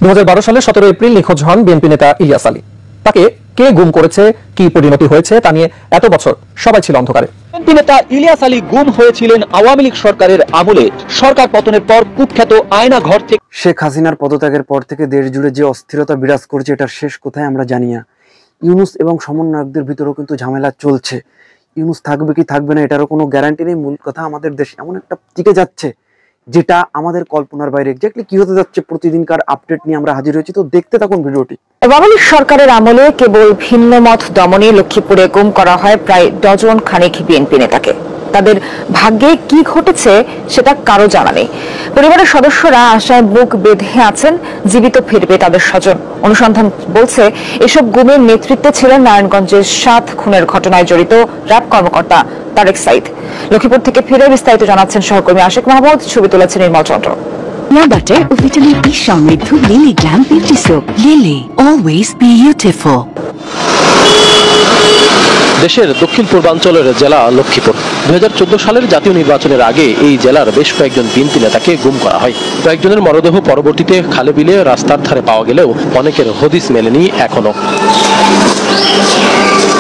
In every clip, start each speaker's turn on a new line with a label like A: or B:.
A: 2012 সালে 17 এপ্রিল নিখোঁজ হন বিএনপি নেতা ইলিয়াস আলী। তাকে কে গুম করেছে, কি পরিণতি হয়েছে তা নিয়ে এত বছর সবাই ছিল অন্ধকারে।
B: বিএনপি নেতা ইলিয়াস আলী গুম হয়েছিলেন আওয়ামী লীগ সরকারের আমলে। সরকার পতনের পর কুখ্যাত আয়না ঘর থেকে
C: শেখ হাসিনার পদত্যাগের পর থেকে দেশ জুড়ে যে অস্থিরতা বিরাজ করছে, এটার শেষ কোথায় আমরা জানি না। ইউনূস এবং সমন্বয়কদের ভিতরেও কিন্তু ঝামেলা চলছে। ইউনূস থাকবে কি থাকবে না এটারও কোনো গ্যারান্টি নেই। মূল কথা, আমাদের দেশ এমন একটা দিকে যাচ্ছে যেটা আমাদের কল্পনার বাইরে। এক্স্যাক্টলি কি হতে যাচ্ছে প্রতিদিনকার আপডেট নিয়ে আমরা হাজির হয়েছি, তো দেখতে থাকুন ভিডিওটি।
D: আওয়ামী লীগ সরকারের আমলে কেবল ভিন্ন মত দমনে লক্ষ্মীপুরে গুম করা হয় প্রায় ডজন খানেক বিএনপি নেতাকে। তাদের ভাগ্যে কি ঘটেছে সেটা কারো জানা নেই। পরিবারের সদস্যরা আশায় বুক বেঁধে আছেন জীবিত ফিরবে তাদের স্বজন। অনুসন্ধান বলছে এসব গুমের নেতৃত্বে ছিলেন নারায়ণগঞ্জের 7 খুনের ঘটনায় জড়িত র্যাব কর্মকর্তা তারেক সাইদ। লক্ষ্মীপুর থেকে ফিরে বিস্তারিত জানাচ্ছেন সহকর্মী আশিক মাহমুদ, ছবি তুলেছেন নির্মল চন্দ্র।
E: বাটার ও ভিটামিন ই সমৃদ্ধ lily glam beauty soap. Lily, always beautiful.
F: দেশের দক্ষিণ পূর্বাঞ্চলের জেলা লক্ষ্মীপুর। 2014 সালের জাতীয় নির্বাচনের আগে এই জেলার বেশ কয়েকজন বিএনপি নেতাকে গুম করা হয়। কয়েকজনের মরদেহ পরবর্তীতে খালে বিলে রাস্তার ধারে পাওয়া গেলেও অনেকের হদিস মেলেনি এখনো।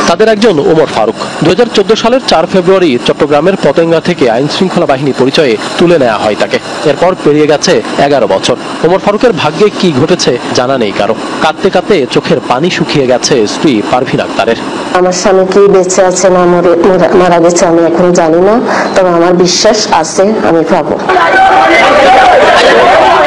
F: তাদের একজন ওমর ফারুক। 2014 সালের 4 ফেব্রুয়ারি চট্টগ্রামের পতেঙ্গা থেকে আইন শৃঙ্খলা বাহিনী পরিচয়ে তুলে নেওয়া হয় তাকে। এরপর পেরিয়ে গেছে 11 বছর। ওমর ফারুকের ভাগ্যে কি ঘটেছে জানা নেই কারো। কাঁদতে কাঁদতে চোখের পানি শুকিয়ে গেছে স্ত্রী পারভিন আক্তারের।
G: আমার স্বামী কি বেঁচে আছে না মারা গেছে আমি এখনো জানি না, তবে আমার বিশ্বাস আছে আমি পাবো।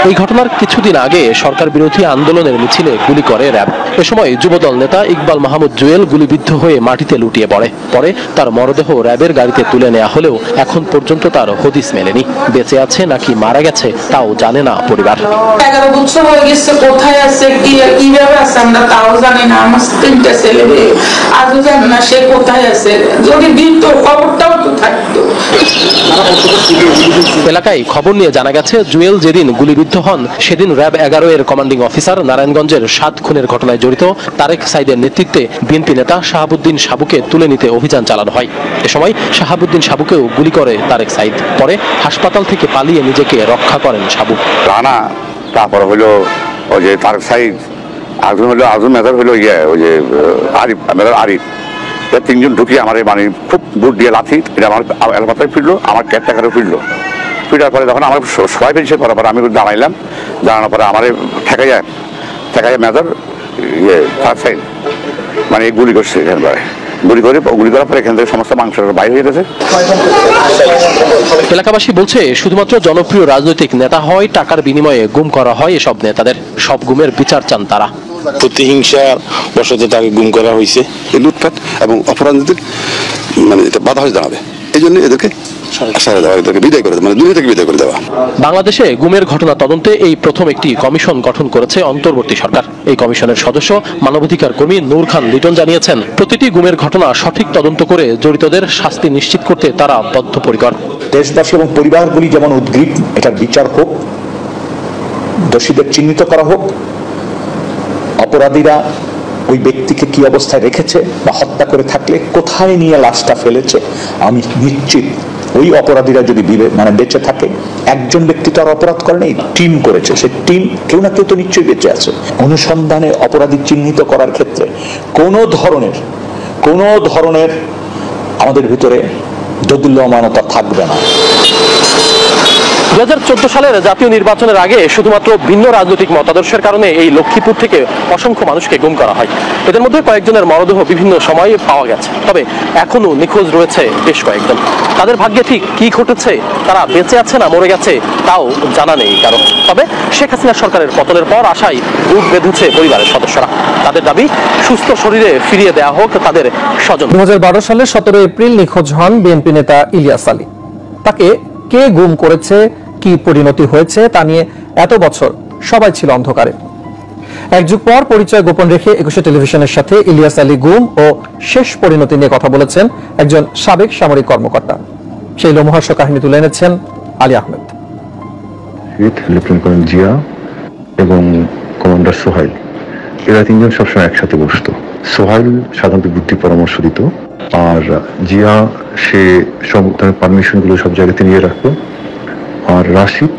F: এই ঘটনার কিছুদিন আগে সরকার বিরোধী আন্দোলনের মিছিলে গুলি করে র্যাব। এ সময় যুবদল নেতা ইকবাল মাহমুদ জুয়েল গুলিবিদ্ধ হয়ে মাটিতে লুটিয়ে পড়ে। পরে তার মরদেহ র্যাবের গাড়িতে তুলে নেওয়া হলেও এখন পর্যন্ত তার হদিস মেলেনি। বেঁচে আছে নাকি মারা গেছে তাও জানে না পরিবার।
H: 11 বছর হয়ে গেছে, কোথায় আছে কিভাবে আছে আমরা তাও জানি না। আমার 3টা ছেলে আজও জানি না সে কোথায় আছে। যদি দিত খবরটাও তো থাকতো।
F: এলাকায় খবর নিয়ে জানা গেছে জুয়েল যেদিন গুলিবিদ্ধ হন সেদিন র্যাব 11 এর কমান্ডিং অফিসার নারায়ণগঞ্জের 7 খুনের ঘটনায় জড়িত তারেক সাইদের নেতৃত্বে বিএনপি নেতা শাহাবুদ্দিন সাবুকে তুলে নিতে অভিযান চালানো হয়। এ সময় শাহাবুদ্দিন সাবুকেও গুলি করে তারেক সাইদ। পরে হাসপাতাল থেকে পালিয়ে নিজেকে রক্ষা করেন সাবু।
I: রানা, তারপর হলো ওই যে তারেক সাইদ, আজম হলো আজম মেজর হলো ওই যে আরিফ মেজর আরিফ, তিনজন ঢুকিয়ে আমার মানে খুব বুট দিয়ে লাথি, এটা আমার এলাকায় ফিরলো, আমার ক্যাটটাকারে ফিরলো। ফিরার পরে যখন আমার সবাই ফিরছে করার পরে আমি দাঁড়াইলাম, দাঁড়ানোর পরে আমার ঠেকা যায় মেজর সাইড মানে গুলি করছে। এখানে গুলি করার পরে এখান থেকে সমস্ত মাংস বাইরে হয়ে গেছে।
F: এলাকাবাসী বলছে শুধুমাত্র জনপ্রিয় রাজনৈতিক নেতা হয় টাকার বিনিময়ে গুম করা হয় এসব নেতাদের। সব গুমের বিচার চান তারা।
J: প্রতিহিংসা বশত তাকে গুম করা হয়েছে। লুটপাট এবং অপরাধীদের মানে এটা বাধা হয়ে দাঁড়াবে, এই জন্য এদেরকে
F: বাংলাদেশে গুমের ঘটনা তদন্তে এই প্রথম একটি কমিশন গঠন করেছে অন্তর্বর্তী সরকার। এই কমিশনের সদস্য মানবাধিকার কর্মী নূর খান লিটন জানিয়েছেন, প্রতিটি গুমের ঘটনা সঠিক তদন্ত করে জড়িতদের শাস্তি নিশ্চিত করতে তারা বদ্ধপরিকর।
K: দেশবাসী এবং পরিবারগুলি যেমন উদ্গ্রীব, এটার বিচার হোক, দোষীদের চিহ্নিত করা হোক, অপরাধীরা ওই ব্যক্তিকে কি অবস্থায় রেখেছে বা হত্যা করে থাকলে কোথায় নিয়ে লাশটা ফেলেছে। আমি নিশ্চিত ওই অপরাধীরা যদি বেঁচে থাকে, একজন ব্যক্তি তো আর অপরাধ করেনি, টিম করেছে, সে টিম কেউ না কেউ তো নিশ্চয়ই বেঁচে আছে। অনুসন্ধানে অপরাধী চিহ্নিত করার ক্ষেত্রে কোনো ধরনের আমাদের ভিতরে দোদুল্যমানতা থাকবে না।
F: 2014 সালের জাতীয় নির্বাচনের আগে শুধুমাত্র ভিন্ন রাজনৈতিক মতাদর্শের কারণে এই লক্ষ্মীপুর থেকে অসংখ্য মানুষকে গুম করা হয়। এদের মধ্যে কয়েকজনের মরদেহ বিভিন্ন সময়ে পাওয়া গেছে, তবে এখনো নিখোঁজ রয়েছে বেশ কয়েকজন। তাদের ভাগ্যে ঠিক কি ঘটেছে, তারা বেঁচে আছে না মরে গেছে তাও জানা নেই কারো। তবে শেখ হাসিনা সরকারের পতনের পর আশায় বুক বেঁধেছে পরিবারের সদস্যরা। তাদের দাবি সুস্থ শরীরে ফিরিয়ে দেওয়া হোক তাদের স্বজন।
A: 2012 সালের 17 এপ্রিল নিখোঁজ হন বিএনপি নেতা ইলিয়াস আলী। তাকে কে গুম করেছে, কি পরিণতি হয়েছে তা নিয়ে এত বছর সবাই ছিল অন্ধকারে। এক যুগ পর পরিচয় গোপন রেখে 21 টেলিভিশনের সাথে ইলিয়াস আলী গুম ও শেষ পরিণতি নিয়ে কথা বলেছেন একজন সাবেক সামরিক কর্মকর্তা। সেই লোমহর্ষ কাহিনী তুলে এনেছেন আলী আহমেদ।
L: লেফটেন্যান্ট কর্নেল জিয়া এবং কমান্ডার সোহাইল, এরা তিনজন সবসময় একসাথে বসতো। সোহাইল সাধারণত বুদ্ধি পরামর্শ দিত, আর জিয়া সে সব পারমিশনগুলো সব জায়গাতে নিয়ে রাখতো, আর রাশিদ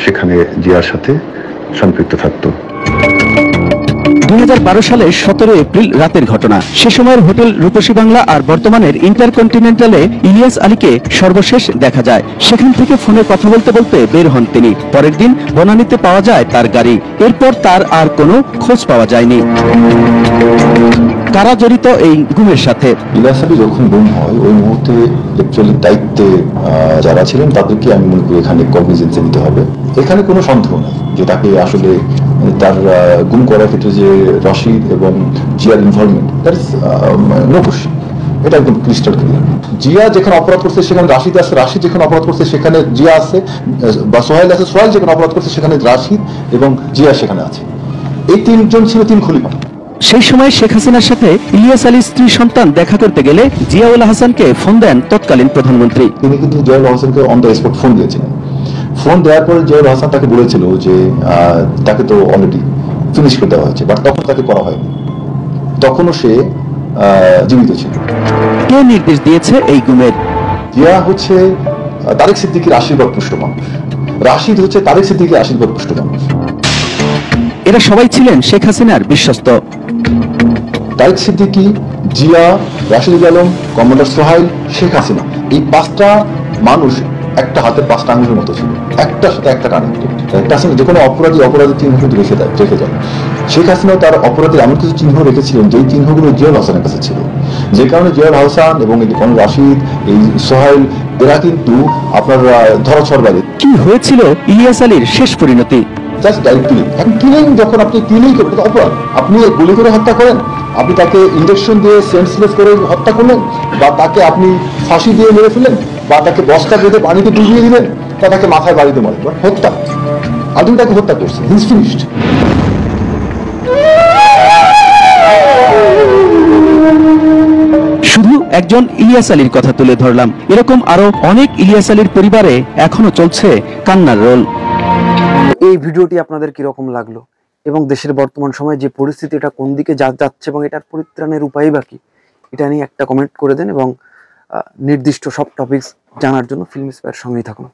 L: সেখানে জিয়ার সাথে সম্পৃক্ত থাকতো।
B: 2012 সালের 17 এপ্রিল রাতের ঘটনা। সে সময়ের হোটেল রূপসী বাংলা আর বর্তমানের ইন্টারকন্টিনেন্টালে ইলিয়াস আলীকে সর্বশেষ দেখা যায়। সেখান থেকে ফোনে কথা বলতে বলতে বের হন তিনি। পরের দিন বনানীতে পাওয়া যায় তার গাড়ি। এরপর তার আর কোনো খোঁজ পাওয়া যায়নি। কারা জড়িত এই গুমের সাথে?
M: ইলিয়াস আলী যখন গুম হয় ওই মুহূর্তে অ্যাকচুয়ালি দায়িত্বে যারা ছিলেন তাদেরকে আমি মনে করি এখানে কগনিজেন্সে নিতে হবে। এখানে কোনো সন্দেহ নেই যে তাকে আসলে তার গুম করার ক্ষেত্রে যে রশিদ এবং জিয়ার involvement, that is no question, এটা একদম ক্রিস্টাল ক্লিয়ার। জিয়া যেখানে অপরাধ করছে সেখানে রাশিদ আছে, রাশিদ যেখানে অপরাধ করছে সেখানে জিয়া আছে, বা সোহাইল আছে, সোহাইল যেখানে অপরাধ করছে সেখানে রাশিদ এবং জিয়া সেখানে আছে। এই তিনজন ছিল তিন খলিফা।
B: সেই সময় শেখ হাসিনার সাথে ইলিয়াস আলীর স্ত্রী সন্তান দেখা করতে গেলে জিয়াউল হাসানকে ফোন দেন তৎকালীন প্রধানমন্ত্রী।
M: তিনি কিন্তু জিয়াউল হাসানকে অন দ্য স্পট ফোন দিয়েছিলেন। ফোন দেওয়ার পরে জিয়াউল হাসান তাকে বলেছিল যে তাকে তো অলরেডি ফিনিশ করে দেওয়া হয়েছে, বাট তখন তাকে করা হয়নি, তখনও সে জীবিত ছিল।
B: কে নির্দেশ দিয়েছে এই গুমের?
M: জিয়া হচ্ছে তারেক সিদ্দিকীর আশীর্বাদ পুষ্ট মানুষ, রাশিদ হচ্ছে তারেক সিদ্দিকীর আশীর্বাদ পুষ্ট মানুষ।
B: এরা সবাই ছিলেন শেখ হাসিনার বিশ্বস্ত।
M: তারেক সিদ্দিকী, জিয়া, রাশিদুল আলম, কমান্ডার সোহাইল, শেখ হাসিনা, এই পাঁচটা মানুষ একটা হাতের পাঁচটা আঙুলের মতো ছিল, একটার সাথে একটা কানেক্টেড। যে কোনো অপরাধের চিহ্ন কিন্তু রেখে যায়। শেখ হাসিনাও তার অপরাধের এমন কিছু চিহ্ন রেখেছিলেন যেই চিহ্নগুলো জিয়াউল হাসানের কাছে ছিল, যে কারণে জিয়াউল হাসান এবং রাশিদ, এই সোহাইল, এরা কিন্তু আপনার ধরাছোঁয়ার বাইরে।
B: কি হয়েছিল ইলিয়াস আলীর শেষ পরিণতি?
M: Just direct killing. এখন কিলিং যখন আপনি কিলিং করবেন অপরাধ, আপনি গুলি করে হত্যা করেন, আপনি তাকে ইঞ্জেকশন দিয়ে সেন্সলেস করে হত্যা করলেন, বা তাকে আপনি ফাঁসি দিয়ে মেরে ফেললেন, বা তাকে বস্তা বেঁধে পানিতে ডুবিয়ে দিলেন, বা তাকে মাথায় বাড়িতে মারেন, হত্যা। আলটিমেটলি তাকে হত্যা করছে, হি ইজ ফিনিশড।
B: শুধু একজন ইলিয়াস আলীর কথা তুলে ধরলাম, এরকম আরো অনেক ইলিয়াস আলীর পরিবারে এখনো চলছে কান্নার রোল।
C: এই ভিডিওটি আপনাদের কিরকম লাগলো এবং দেশের বর্তমান সময়ে যে পরিস্থিতি, এটা কোন দিকে যাচ্ছে এবং এটার পরিত্রাণের উপায় বা কি, এটা নিয়ে একটা কমেন্ট করে দেন এবং নির্দিষ্ট সব টপিকস জানার জন্য ফিল্ম স্পেয়ার সঙ্গেই থাকুন।